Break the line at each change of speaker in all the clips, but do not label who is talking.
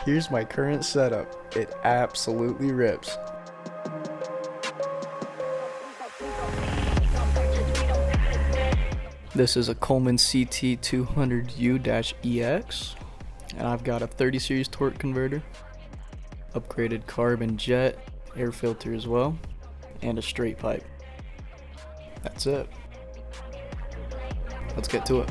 Here's my current setup. It absolutely rips. This is a Coleman CT200U-EX, and I've got a 30 series torque converter, upgraded carb and jet, air filter as well, and a straight pipe. That's it. Let's get to it.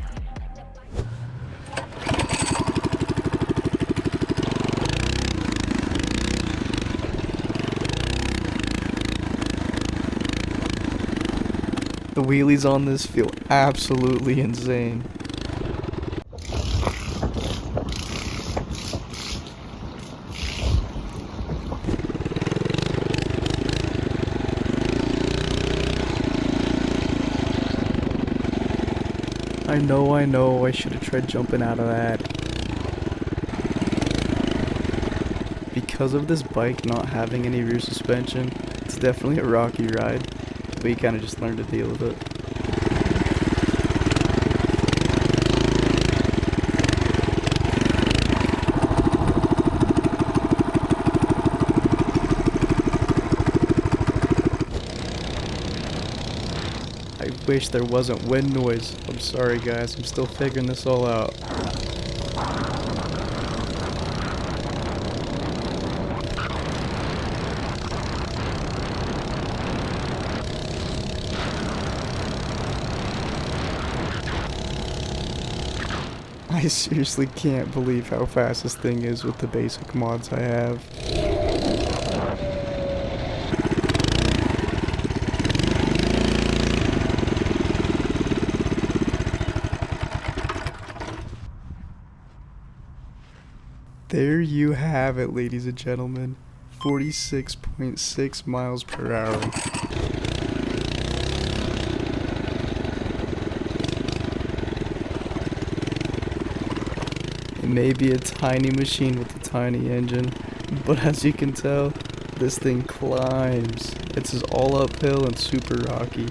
The wheelies on this feel absolutely insane. I know, I should have tried jumping out of that. Because of this bike not having any rear suspension, it's definitely a rocky ride. But you kind of just learn to deal with it. I wish there wasn't wind noise. I'm sorry guys, I'm still figuring this all out. I seriously can't believe how fast this thing is with the basic mods I have. There you have it, ladies and gentlemen. 46.6 miles per hour. It may be a tiny machine with a tiny engine, but as you can tell, this thing climbs. It's just all uphill and super rocky.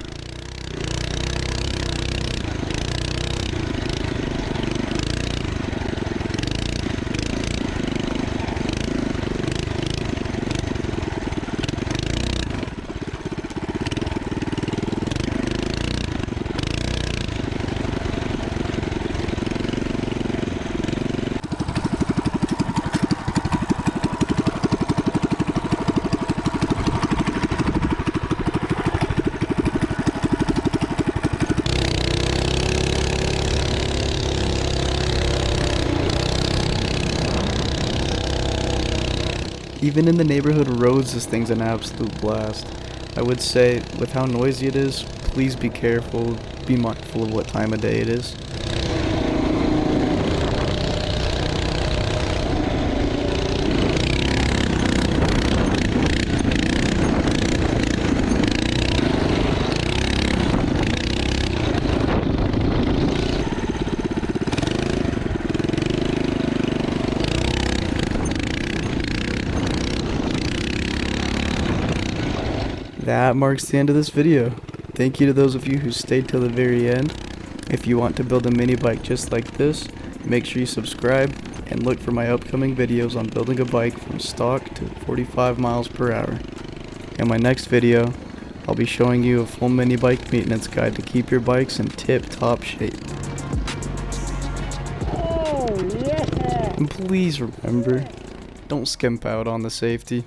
Even in the neighborhood roads, this thing's an absolute blast. I would say, with how noisy it is, please be careful, be mindful of what time of day it is. That marks the end of this video. Thank you to those of you who stayed till the very end. If you want to build a mini bike just like this, make sure you subscribe and look for my upcoming videos on building a bike from stock to 45 miles per hour. In my next video, I'll be showing you a full mini bike maintenance guide to keep your bikes in tip-top shape.
Oh, yeah.
And please remember, don't skimp out on the safety.